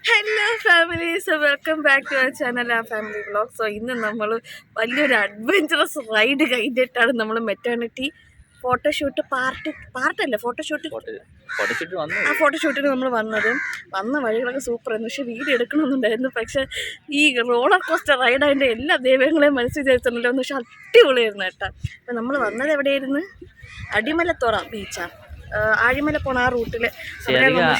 Hello families, welcome back to our channel a family vlog. So ഇന്ന് നമ്മൾ വലിയൊരു adventurous ride കഴിഞ്ഞിട്ടാണ് നമ്മൾ മെറ്റേണിറ്റി ഫോട്ടോഷൂട്ട് പാർട്ടല്ല ഫോട്ടോഷൂട്ടിന് നമ്മൾ വന്ന വഴികളൊക്കെ സൂപ്പറായിരുന്നു. പക്ഷേ വീഡിയോ എടുക്കണമെന്നുണ്ടായിരുന്നു. പക്ഷേ ഈ റോളർ കോസ്റ്റർ റൈഡ് അതിൻ്റെ എല്ലാ ദൈവങ്ങളെയും മനസ്സിൽ ചേർത്തുണ്ടല്ലോ. പക്ഷേ അടിപൊളിയായിരുന്നു കേട്ടോ. അപ്പം നമ്മൾ വന്നത് എവിടെയായിരുന്നു? അടിമലത്തോറ ബീച്ചാണ്. ആഴിമല പോണ ആ റൂട്ടില്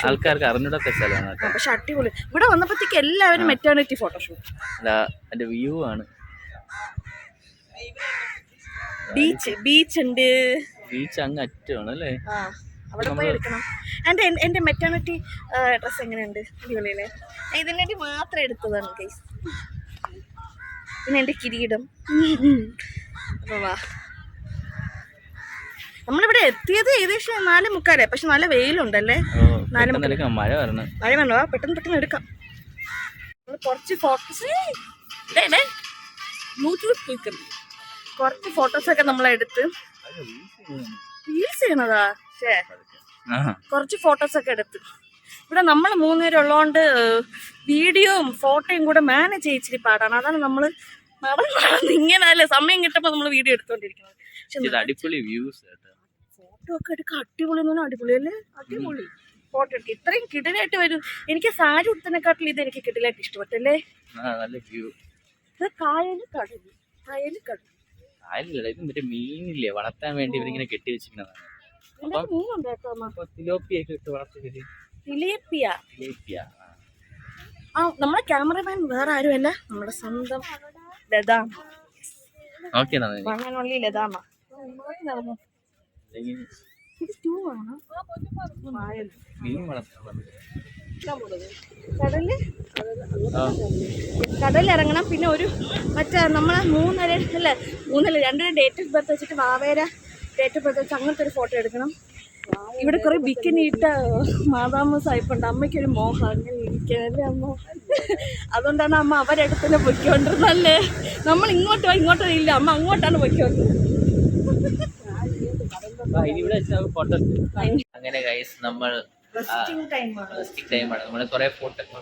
ആൾക്കാർക്ക് അറിഞ്ഞൂടാത്ത സ്ഥലമാണ്. പക്ഷെ അടിപൊളി. ഇവിടെ വന്നപ്പോഴത്തേക്ക് എല്ലാവരും മെറ്റേണിറ്റി ഫോട്ടോഷൂട്ട്. വ്യൂ ആണ്. ബീച്ച് ഉണ്ട്. ബീച്ച് അങ്ങ് അറ്റമാണ് അല്ലേ? അവിടെ പോയി എടുക്കണം. എന്റെ മെറ്റേണിറ്റി ഡ്രസ് എങ്ങനെയുണ്ട്? അടിപൊളിയല്ലേ? ഇതിനു വേണ്ടി മാത്രം എടുത്തതാണ് ഗൈസ്. പിന്നെ എന്റെ കിരീടം. വാ, നമ്മളിവിടെ എത്തിയത് ഏകദേശം 4:45. പക്ഷെ നല്ല വെയിലുണ്ടല്ലേ? മഴ വരണോ? പെട്ടെന്ന് എടുക്കാം. കുറച്ച് ഫോട്ടോസൊക്കെ നമ്മളെടുത്ത് റീൽസ് ചെയ്യണതാ. കുറച്ച് ഫോട്ടോസൊക്കെ എടുത്ത് ഇവിടെ നമ്മൾ 3 പേര് ഉള്ളതുകൊണ്ട് വീഡിയോയും ഫോട്ടോയും കൂടെ മാനേജ് ചെയ്യിച്ചിരി പാടാണ്. അതാണ് നമ്മൾ നടന്ന് ഇങ്ങനല്ലേ സമയം കിട്ടുമ്പോൾ നമ്മൾ വീഡിയോ എടുത്തോണ്ടിരിക്കുന്നത്. അടിപൊളി വ്യൂസ്, ഫോട്ടോ ഒക്കെ എടുക്കാൻ അടിപൊളി എന്ന് പറഞ്ഞാൽ അടിപൊളി അല്ലേ? അടിപൊളി ഫോട്ടോ എടുക്കുക. ഇത്രയും കിടിലായിട്ട് വരും. എനിക്ക് സാരി ഉടുത്തതിനെക്കാട്ടിൽ ഇത് എനിക്ക് കിടിലായിട്ട് ഇഷ്ടപ്പെട്ടല്ലേ? ഇത് കായല് കടൽ മീനില്ലേ വളർത്താൻ വേണ്ടി ഇവരിങ്ങനെ കെട്ടി വെച്ചിരിക്കുന്നതാണ്. മീനുണ്ട് കേട്ടോ. നമ്മളെ ക്യാമറമാൻ വേറെ ആരുമല്ല, നമ്മുടെ സ്വന്തം ലതാമ. ലതാമ കടലിറങ്ങണം. പിന്നെ ഒരു മറ്റേ നമ്മളെ 2 ഡേറ്റ് ഓഫ് ബർത്ത് വെച്ചിട്ട് വാവേര ഡേറ്റ് ഓഫ് ബർത്ത് വെച്ച് അങ്ങനത്തെ ഒരു ഫോട്ടോ എടുക്കണം. ഇവിടെ കുറെ ബിക്കിനിട്ട മാതാമ സായിപ്പുണ്ട്. അമ്മയ്ക്കൊരു മോഹം അങ്ങനെ ഇരിക്കാനല്ലേ അമ്മ. അതുകൊണ്ടാണ് അമ്മ അവരടുത്ത് തന്നെ പൊയ്ക്കൊണ്ടിരുന്നല്ലേ. നമ്മൾ ഇങ്ങോട്ടോ ഇല്ല, അമ്മ അങ്ങോട്ടാണ് പൊയ്ക്കൊണ്ടിരുന്നത്. അങ്ങനെ ഗൈസ്, നമ്മൾ ടൈമാണ്. നമ്മൾ കുറെ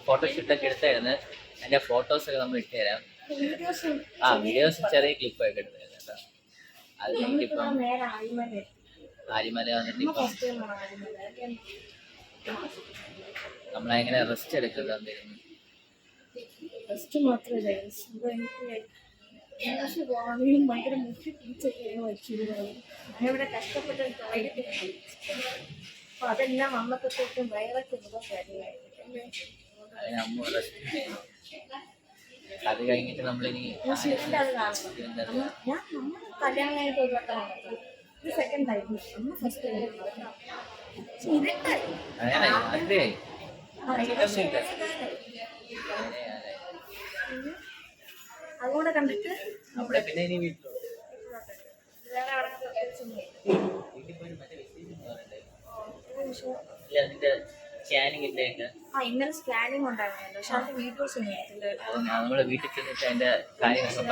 ഫോട്ടോഷൂട്ടൊക്കെ എടുത്തായിരുന്നു. അതിന്റെ ഫോട്ടോസ് ഒക്കെ നമ്മൾ ഇട്ടുതരാം. വീഡിയോസ് ചെറിയ ക്ലിപ്പൊക്കെ എടുത്തായിരുന്നു കേട്ടോ. അത് കഴിഞ്ഞിട്ടിപ്പം ആരിമല വന്നിട്ട് നമ്മളെങ്ങനെ റെസ്റ്റ് എടുക്കുന്നത് ഭയങ്കര ഇവിടെ കഷ്ടപ്പെട്ട് അപ്പൊ അതെല്ലാം വന്നപ്പോഴത്തേക്കും വയറൊക്കെ അത് കഴിഞ്ഞിട്ട് നമ്മളിനി കല്യാണം കഴിഞ്ഞിട്ട് ഒരു വട്ടം ഇത് സെക്കൻഡ് ടൈം. ഫസ്റ്റ് അതുകൂടെ കണ്ടിട്ട് പിന്നെ ഇനി ഇന്നലെ സ്കാനിങ് ഉണ്ടായിരുന്നു. പക്ഷെ അത് വീഡിയോസ് നമ്മള് വീട്ടിൽ ചെന്നിട്ട് അതിന്റെ കാര്യങ്ങളൊക്കെ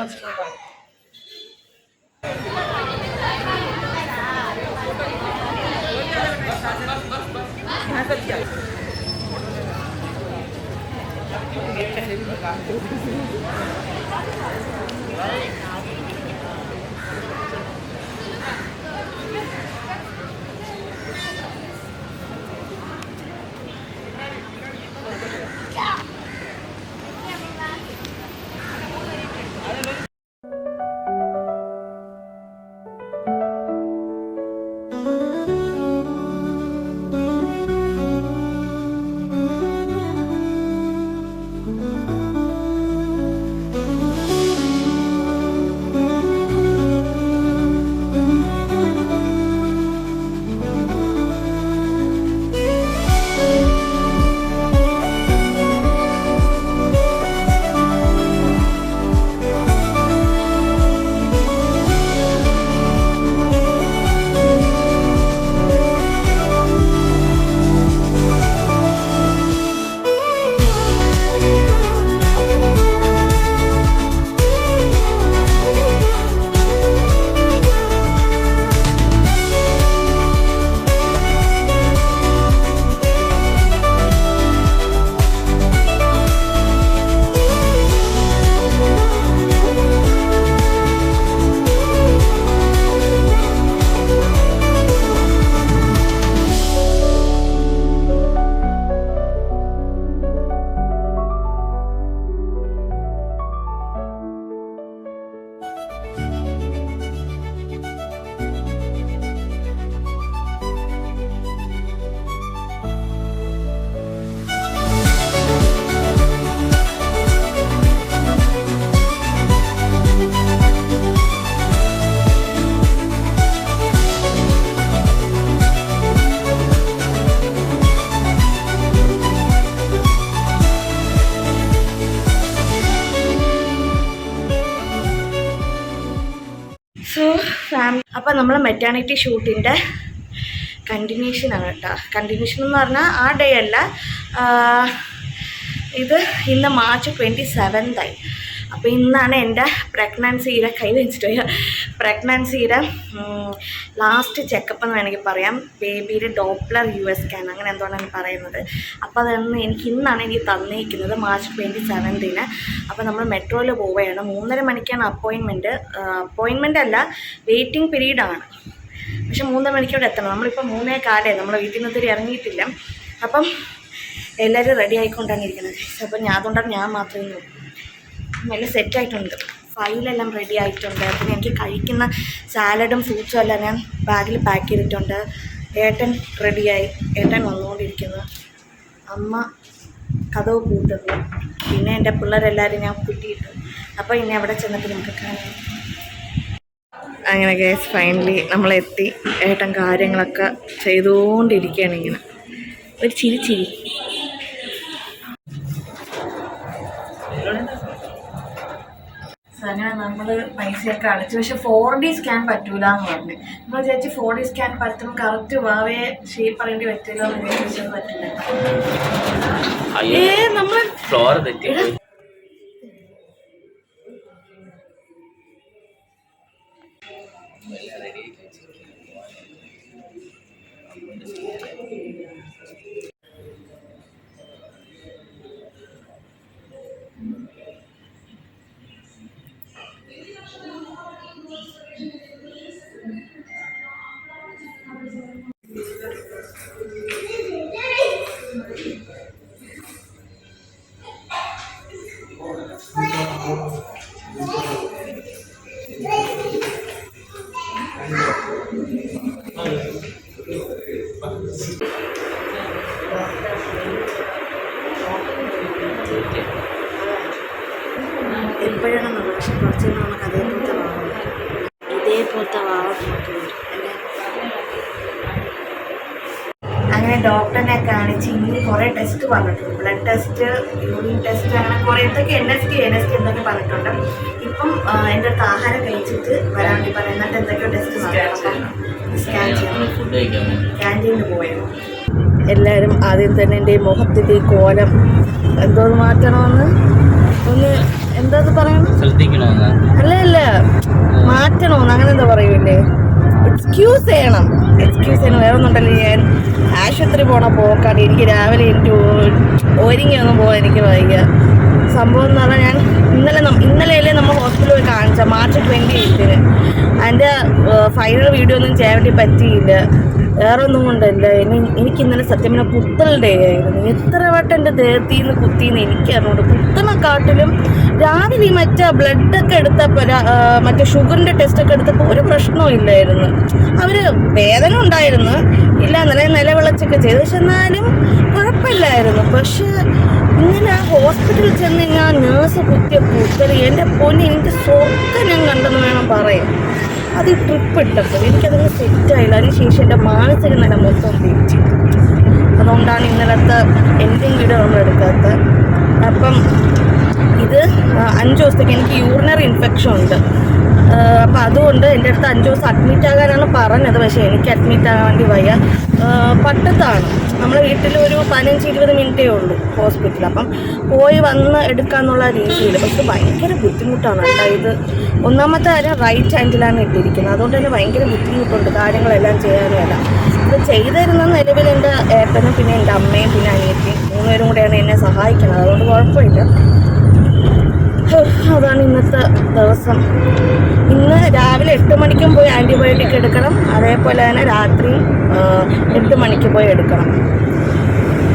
ഫാമിലി. അപ്പം നമ്മൾ മെറ്റേണിറ്റി ഷൂട്ടിൻ്റെ കണ്ടിന്യൂഷനാണ് കേട്ടോ. കണ്ടിന്യൂഷൻ എന്ന് പറഞ്ഞാൽ ആ ഡേ അല്ല, ഇത് ഇന്ന് മാർച്ച് 27 അപ്പോൾ ഇന്നാണ് എൻ്റെ പ്രഗ്നൻസിയുടെ കയ്യിൽ വെച്ചിട്ട് പ്രഗ്നൻസിയുടെ ലാസ്റ്റ് ചെക്കപ്പ് എന്ന് വേണമെങ്കിൽ പറയാം. ബേബിയുടെ ഡോപ്ലർ US സ്കാൻ അങ്ങനെ എന്തുകൊണ്ടാണ് പറയുന്നത്. അപ്പോൾ അതൊന്ന് ഇന്നാണ് എനിക്ക് തന്നിരിക്കുന്നത് മാർച്ച് 27. അപ്പോൾ നമ്മൾ മെട്രോയിൽ പോവുകയാണ്. 3:30 മണിക്കാണ് അപ്പോയിൻമെൻ്റ് അല്ല, വെയിറ്റിംഗ് പീരീഡാണ്. പക്ഷെ 3 മണിക്കോടെ എത്തണം. നമ്മളിപ്പോൾ 3:15 നമ്മളെ വീട്ടിൽ നിന്ന് തിരി ഇറങ്ങിയിട്ടില്ല. അപ്പം എല്ലാവരും റെഡി ആയിക്കൊണ്ടാണ് ഇരിക്കുന്നത്. അപ്പം അതുകൊണ്ടാണ് ഞാൻ മാത്രമേ നോക്കൂ. എല്ലാം സെറ്റായിട്ടുണ്ട്, ഫയലെല്ലാം റെഡി ആയിട്ടുണ്ട്. പിന്നെ എനിക്ക് കഴിക്കുന്ന സാലഡും ഫ്രൂട്ട്സും എല്ലാം ഞാൻ ബാഗിൽ പാക്ക് ചെയ്തിട്ടുണ്ട്. ഏട്ടൻ റെഡിയായി, ഏട്ടൻ വന്നുകൊണ്ടിരിക്കുന്നു. അമ്മ കതവ് കൂട്ടുന്നു. പിന്നെ എൻ്റെ പിള്ളേരെല്ലാവരും ഞാൻ കിട്ടിയിട്ടു. അപ്പോൾ ഇനി അവിടെ ചെന്നിട്ട് നമുക്ക് കാണാം. അങ്ങനെ ഗൈസ് ഫൈനലി നമ്മളെത്തി. ഏട്ടൻ കാര്യങ്ങളൊക്കെ ചെയ്തുകൊണ്ടിരിക്കുകയാണ്. ഇങ്ങനെ ഒരു ചിരി അങ്ങനെ നമ്മൾ പൈസയൊക്കെ അടച്ചു. പക്ഷെ 4D സ്കാൻ പറ്റൂല എന്ന് പറഞ്ഞു. നമ്മൾ വിചാരിച്ച് 4D സ്കാൻ പറ്റും, കറക്റ്റ് വാവയെ ഷേപ്പ് പറയേണ്ടി പറ്റില്ല എന്ന് വിചാരിച്ചത് പറ്റില്ല. നമ്മൾ ഫ്ലോർ തെറ്റി. എപ്പോഴാണ് നമ്മൾ പക്ഷെ കുറച്ച് നമുക്ക് ഇതേപോലത്തെ വാവ അങ്ങനെ ഡോക്ടറിനെ കാണിച്ച് ഇനി കുറേ ടെസ്റ്റ് പറഞ്ഞിട്ടുണ്ട്. ബ്ലഡ് ടെസ്റ്റ്, യൂറിൻ ടെസ്റ്റ്, അങ്ങനെ കുറേ എന്തൊക്കെ NST എന്തൊക്കെ പറഞ്ഞിട്ടുണ്ട്. ഇപ്പം എൻ്റെ അടുത്ത് ആഹാരം കഴിച്ചിട്ട് വരാൻ വേണ്ടി പറയാം. എന്നിട്ട് എന്തൊക്കെയോ ടെസ്റ്റ് സ്കാൻ ചെയ്യണം. ക്യാൻറ്റീനിൽ പോയത് എല്ലാവരും ആദ്യം തന്നെ എൻ്റെ ഈ മുഖത്തിൻ്റെ ഈ കോലം എന്തോന്ന് മാറ്റണമെന്ന് ഒന്ന് എന്താ പറയണം, അല്ല മാറ്റണമെന്ന് അങ്ങനെ എന്താ പറയൂല്ലേ, എക്സ്ക്യൂസ് ചെയ്യണം. വേറെ ഒന്നുണ്ടല്ലോ. ഞാൻ ആശുപത്രി പോക്കാണ്. എനിക്ക് രാവിലെ എനിക്ക് ഒരുങ്ങിയൊന്നും പോകാൻ എനിക്ക് വയ്യ. സംഭവം എന്ന് പറഞ്ഞാൽ ഞാൻ ഇന്നലെയല്ലേ നമ്മൾ ഹോസ്പിറ്റലിൽ പോയി കാണിച്ച മാർച്ച് 28. അതിൻ്റെ ഫൈനൽ വീഡിയോ ഒന്നും ചെയ്യാൻ വേണ്ടി പറ്റിയില്ല. വേറെ ഒന്നും കൊണ്ടല്ല. എനിക്ക് ഇന്നലെ സത്യം പറഞ്ഞാൽ പുത്തൽ ഡേ ആയിരുന്നു. എത്ര വട്ടം എൻ്റെ ദേഹത്തിൽ നിന്ന് കുത്തിന്ന് എനിക്കറിഞ്ഞൂണ്ട്. കുത്തനെക്കാട്ടിലും രാവിലെ ഈ മറ്റേ ബ്ലഡൊക്കെ എടുത്തപ്പോൾ മറ്റേ ഷുഗറിൻ്റെ ടെസ്റ്റൊക്കെ എടുത്തപ്പോൾ ഒരു പ്രശ്നവും ഇല്ലായിരുന്നു. അവർ വേദന ഉണ്ടായിരുന്നു, ഇല്ല നിലവിളച്ചൊക്കെ ചെയ്തു. പക്ഷെ എന്നാലും കുഴപ്പമില്ലായിരുന്നു. പക്ഷെ ഇങ്ങനെ ഹോസ്പിറ്റലിൽ ചെന്ന് ഞാൻ നേഴ്സ് കുത്തിയ പുത്തൽ എൻ്റെ പൊന്നി എനിക്ക് സ്വർഗ്ഗം ഞാൻ കണ്ടെന്ന് വേണം പറയാൻ. അത് ഈ ട്രിപ്പ് ഇട്ടപ്പോൾ എനിക്കതൊന്നും സെറ്റായില്ല. അതിനുശേഷം എൻ്റെ മാനസിക നില മൊത്തം തിരിച്ചു. അതുകൊണ്ടാണ് ഇന്നലത്തെ എൻ്റെ വീഡിയോ നമ്മൾ എടുക്കാത്തത്. അപ്പം ഇത് 5 ദിവസത്തേക്ക് എനിക്ക് യൂറിനറി ഇൻഫെക്ഷൻ ഉണ്ട്. അപ്പോൾ അതുകൊണ്ട് എൻ്റെ അടുത്ത് 5 ദിവസം അഡ്മിറ്റ് ആകാനാണ് പറഞ്ഞത്. പക്ഷേ എനിക്ക് അഡ്മിറ്റ് ആകാൻ വേണ്ടി വയ്യ. പട്ടത്താണ്, നമ്മുടെ വീട്ടിൽ ഒരു 15-20 മിനിറ്റേ ഉള്ളൂ ഹോസ്പിറ്റൽ. അപ്പം പോയി വന്ന് എടുക്കാന്നുള്ള രീതിയിൽ. പക്ഷെ ഭയങ്കര ബുദ്ധിമുട്ടാണ് കേട്ടോ. ഇത് ഒന്നാമത്തെ കാര്യം റൈറ്റ് ഹാൻഡിലാണ് ഇട്ടിരിക്കുന്നത്. അതുകൊണ്ട് തന്നെ ഭയങ്കര ബുദ്ധിമുട്ടുണ്ട് കാര്യങ്ങളെല്ലാം ചെയ്യാനുമല്ല. ഇത് ചെയ്തിരുന്ന നിലവിൽ എൻ്റെ ഏട്ടനും പിന്നെ എൻ്റെ അമ്മയും പിന്നെ അനിയത്തിയും 3 പേരും കൂടെയാണ് എന്നെ സഹായിക്കുന്നത്. അതുകൊണ്ട് കുഴപ്പമില്ല. അതാണ് ഇന്നത്തെ ദിവസം. ഇന്ന് രാവിലെ 8 മണിക്കും പോയി ആൻറ്റിബയോട്ടിക് എടുക്കണം. അതേപോലെ തന്നെ രാത്രി 8 മണിക്ക് പോയി എടുക്കണം.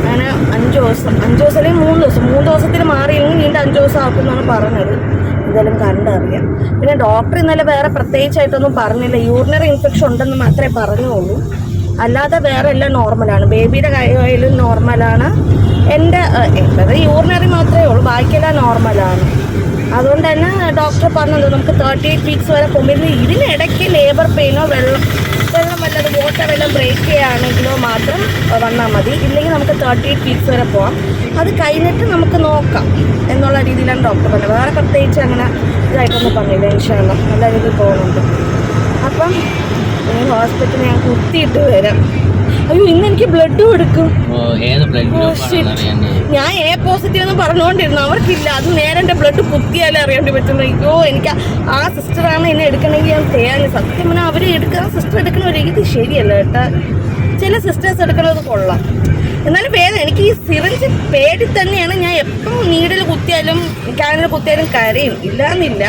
അങ്ങനെ 5 ദിവസം അല്ലെങ്കിൽ 3 ദിവസം 3 ദിവസത്തിൽ മാറിയെങ്കിൽ വീണ്ടും 5 ദിവസം ആക്കുമെന്നാണ് പറഞ്ഞത്. ഇതെല്ലാം കണ്ടറിയാം. പിന്നെ ഡോക്ടർ ഇന്നലെ വേറെ പ്രത്യേകിച്ചായിട്ടൊന്നും പറഞ്ഞില്ല. യൂറിനറി ഇൻഫെക്ഷൻ ഉണ്ടെന്ന് മാത്രമേ പറഞ്ഞുള്ളൂ. അല്ലാതെ വേറെ എല്ലാം നോർമലാണ്. ബേബിയുടെ കയ്യിലും നോർമലാണ്. എൻ്റെ യൂറിനറി മാത്രമേ ഉള്ളൂ, ബാക്കിയെല്ലാം നോർമലാണ്. അതുകൊണ്ട് തന്നെ ഡോക്ടർ പറഞ്ഞത് നമുക്ക് 38 വീക്സ് വരെ പോകുമ്പോൾ ഇതിനിടയ്ക്ക് ലേബർ പെയിനോ വെള്ളം വല്ലത് വാട്ടർ വെള്ളം ബ്രേക്ക് ചെയ്യുകയാണെങ്കിലോ മാത്രം വന്നാൽ മതി. ഇല്ലെങ്കിൽ നമുക്ക് 38 വീക്സ് വരെ പോകാം. അത് കഴിഞ്ഞിട്ട് നമുക്ക് നോക്കാം എന്നുള്ള രീതിയിലാണ് ഡോക്ടർ പറഞ്ഞത്. വേറെ പ്രത്യേകിച്ച് അങ്ങനെ ഇതായിട്ടൊന്നും പറഞ്ഞില്ല. ഇൻഷാ അല്ലാഹ് നല്ല രീതിയിൽ പോകുന്നുണ്ട്. അപ്പം ഈ ഹോസ്പിറ്റലിൽ ഞാൻ കുത്തിയിട്ട് വരാം. അയ്യോ ഇന്ന് എനിക്ക് ബ്ലഡ് കൊടുക്കും. ഏത് ബ്ലഡ് ഗ്രൂപ്പാണെന്ന് അറിയാൻ ഞാൻ എ പോസിറ്റീവ് എന്ന് പറഞ്ഞുകൊണ്ടിരുന്നു, അവർക്കില്ല. അത് നേരെ എൻ്റെ ബ്ലഡ് കുത്തിയാലേ അറിയാൻ പറ്റുള്ളൂ. അയ്യോ എനിക്ക് ആ സിസ്റ്ററാണ് എന്നെ എടുക്കണമെങ്കിൽ ഞാൻ തേങ്ങ. സത്യം പറഞ്ഞാൽ അവർ എടുക്കുന്ന സിസ്റ്റർ എടുക്കുന്ന ഒരു രീതി ശരിയല്ല കേട്ടോ. ചില സിസ്റ്റേഴ്സ് എടുക്കുന്നത് കൊള്ളാം, എന്നാലും വേദന. എനിക്ക് ഈ സിറിഞ്ച് പേടി തന്നെയാണ്. ഞാൻ എപ്പം നീഡിൽ കുത്തിയാലും ക്യാനിൽ കുത്തിയാലും കരയും, ഇല്ലാന്നില്ല.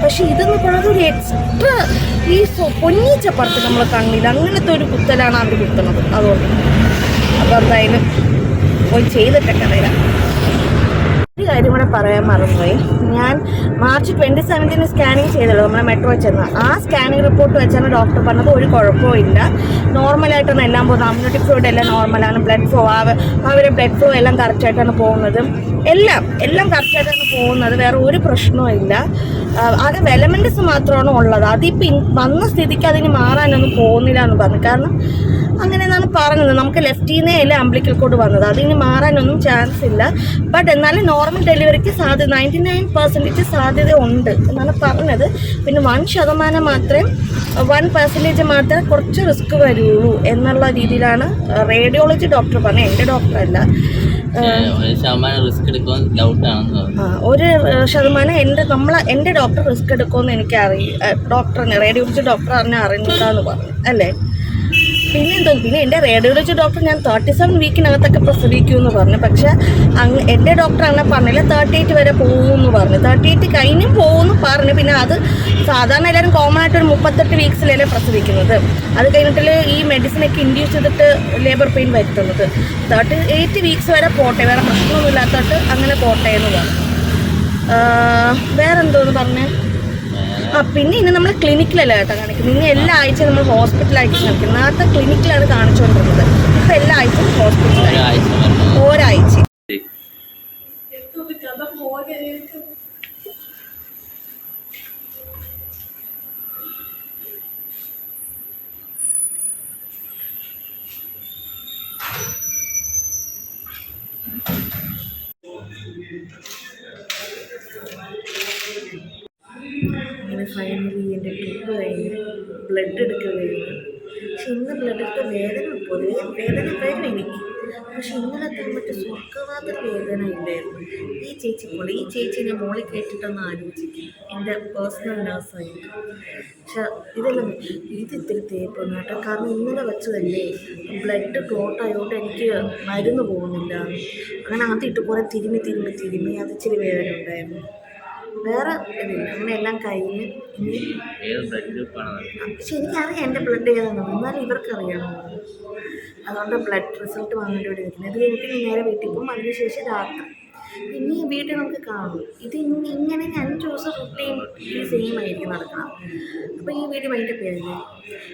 പക്ഷെ ഇതെന്ന് പറയുന്നത് ഒരു എക്സ്ട്രാ ഈ പൊന്നിച്ചപ്പുറത്ത് നമ്മൾ കണ്ണില്ല, അങ്ങനത്തെ ഒരു കുത്തലാണ് അവർ കുത്തുന്നത്. അതുകൊണ്ട് അപ്പോൾ എന്തായാലും പോയി ചെയ്തിട്ടൊക്കെ വരാം. ഒരു കാര്യം കൂടെ പറയാൻ മറന്നുപോയി. ഞാൻ മാർച്ച് 27 സ്കാനിങ് ചെയ്തല്ലോ നമ്മളെ മെട്രോ ചെന്ന്. ആ സ്കാനിങ് റിപ്പോർട്ട് വെച്ചാണ് ഡോക്ടർ പറഞ്ഞത് ഒരു കുഴപ്പവും ഇല്ല, നോർമലായിട്ടാണ് എല്ലാം പോകുന്നത്. അമ്യൂണിറ്റി ഫ്ലൂയിഡ് എല്ലാം നോർമലാണ്, ബ്ലഡ് ഫ്ലോ അവരുടെ ബ്ലഡ് ഫ്ലോ എല്ലാം കറക്റ്റായിട്ടാണ് പോകുന്നത്, എല്ലാം കറക്റ്റായിട്ടാണ് പോകുന്നത്, വേറെ ഒരു പ്രശ്നവും ഇല്ല. ആകെ എലമെൻറ്റ്സ് മാത്രമാണ് ഉള്ളത്. അതിപ്പോൾ വന്ന സ്ഥിതിക്ക് അതിന് മാറാനൊന്നും പോകുന്നില്ല എന്ന് പറഞ്ഞു. കാരണം അങ്ങനെയെന്നാണ് പറഞ്ഞത്. നമുക്ക് ലെഫ്റ്റിൽ നിന്നേ അല്ലേ അംബ്ലിക്കൽ കോഡ് വന്നത്, അതിന് മാറാനൊന്നും ചാൻസ് ഇല്ല. ബട്ട് എന്നാലും നോർമൽ ഡെലിവറിക്ക് 99% സാധ്യത ഉണ്ട് എന്നാണ് പറഞ്ഞത്. പിന്നെ 1% മാത്രമേ കുറച്ച് റിസ്ക് വരുള്ളൂ എന്നുള്ള രീതിയിലാണ് റേഡിയോളജി ഡോക്ടർ പറഞ്ഞത്, എൻ്റെ ഡോക്ടറല്ല. 1% റിസ്ക് എടുക്കുമെന്ന് ഡൗട്ടാണെന്ന് പറഞ്ഞു. 1% എൻ്റെ ഡോക്ടർ റിസ്ക് എടുക്കുമെന്ന് എനിക്കറിയാം. ഡോക്ടറിനെ റേഡിയോളജി ഡോക്ടർ അറിഞ്ഞൂടാന്ന് പറഞ്ഞു അല്ലേ. പിന്നെ എൻ്റെ റേഡിയോളജി ഡോക്ടർ ഞാൻ 37 വീക്കിനകത്തൊക്കെ പ്രസവിക്കുമെന്ന് പറഞ്ഞു. പക്ഷെ എൻ്റെ ഡോക്ടർ അങ്ങനെ പറഞ്ഞില്ല, 38 വരെ പോകുമെന്ന് പറഞ്ഞു. 38 കഴിഞ്ഞും പോകുമെന്ന് പറഞ്ഞു. പിന്നെ അത് സാധാരണ എല്ലാവരും കോമൺ ആയിട്ട് ഒരു 38 വീക്സിലല്ലേ പ്രസവിക്കുന്നത്. അത് കഴിഞ്ഞിട്ട് ഈ മെഡിസിനൊക്കെ ഇൻഡ്യൂസ് ചെയ്തിട്ട് ലേബർ പെയിൻ വരുത്തുന്നത്. 38 വീക്സ് വരെ പോട്ടെ, വേറെ പ്രശ്നമൊന്നും ഇല്ലാത്തത് അങ്ങനെ പോട്ടെ എന്ന് പറഞ്ഞു. വേറെന്തോന്ന് പറഞ്ഞേ? പിന്നെ ഇനി നമ്മൾ ക്ലിനിക്കിലല്ല കേട്ടോ കാണിക്കുന്നത്. ഇനി എല്ലാ ആഴ്ചയും നമ്മൾ ഹോസ്പിറ്റലായിട്ട് കാണിക്കുന്നത്. നേരത്തെ ക്ലിനിക്കിലാണ് കാണിച്ചുകൊണ്ടിരുന്നത്, ഇപ്പം എല്ലാ ആഴ്ചയും ഹോസ്പിറ്റലായിട്ട് ഒരാഴ്ച. അങ്ങനെ ഫൈനലി എൻ്റെ ട്രിപ്പ് കഴിഞ്ഞ് ബ്ലഡ് എടുക്കുക കഴിഞ്ഞു. പക്ഷെ ഇന്ന് ബ്ലഡ് എടുത്ത വേദന പൊതുവെ വേദന വരും എനിക്ക്. പക്ഷെ ഇന്നലത്തെ മറ്റേ സ്വർഗവാദ വേദന ഇല്ലായിരുന്നു. ഈ ചേച്ചി ഞാൻ മോളിൽ കയറ്റിട്ടൊന്ന് ആലോചിക്കും, എൻ്റെ പേഴ്സണൽ നേഴ്സായിട്ട്. പക്ഷെ ഇത് ഇത്തിരി തേപ്പൊന്നും കേട്ടോ. കാരണം ഇന്നലെ വെച്ചതല്ലേ, ബ്ലഡ് ക്ലോട്ട് ആയതുകൊണ്ട് എനിക്ക് മരുന്ന് പോകുന്നില്ല. അങ്ങനെ അതിട്ട് കുറേ തിരുമ്മി അത് ഇച്ചിരി വേദന ഉണ്ടായിരുന്നു. വേറെ ഇതില്ല. അങ്ങനെ എല്ലാം കഴിഞ്ഞ് ഇനി പക്ഷെ എനിക്കറിയാം എൻ്റെ ബ്ലഡ് ഏതാണെന്ന്, എന്നാലും ഇവർക്കറിയണോ. അതുകൊണ്ട് ബ്ലഡ് റിസൾട്ട് വാങ്ങേണ്ടി വേണ്ടി വരുന്നത്. ഇത് കഴിഞ്ഞിട്ട് നേരെ വീട്ടിൽ പോകും. അതിനുശേഷം രാത്രി പിന്നെ വീട്ടിൽ നമുക്ക് കാണും. ഇങ്ങനെ 5 ദിവസം റുട്ടീൻ ഈ സെയിം ആയിരിക്കും നടക്കണം. അപ്പോൾ ഈ വീഡിയോ ഭയങ്കര പേരില്ലേ.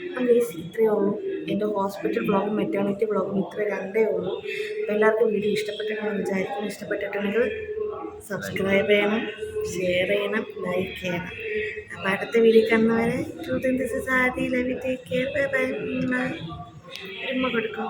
അപ്പം ഗൈസ് ഇത്രയേ ഉള്ളൂ. എൻ്റെ ഹോസ്പിറ്റൽ വ്ളോഗും മെറ്റേണിറ്റി വ്ളോഗും ഇത്ര 2 ഉള്ളൂ. അപ്പോൾ എല്ലാവർക്കും വീഡിയോ ഇഷ്ടപ്പെട്ടിട്ടുണ്ടെന്ന് വിചാരിക്കും. ഇഷ്ടപ്പെട്ടിട്ടുണ്ടെങ്കിൽ സബ്സ്ക്രൈബ് ചെയ്യണം, ഷെയർ ചെയ്യണം, ലൈക്ക് ചെയ്യണം. അപ്പോൾ അടുത്ത വീഡിയോ കാണുന്നവരെ this is Aadi. Love you, take care, bye bye. ഉമ്മ കൊടുക്കും.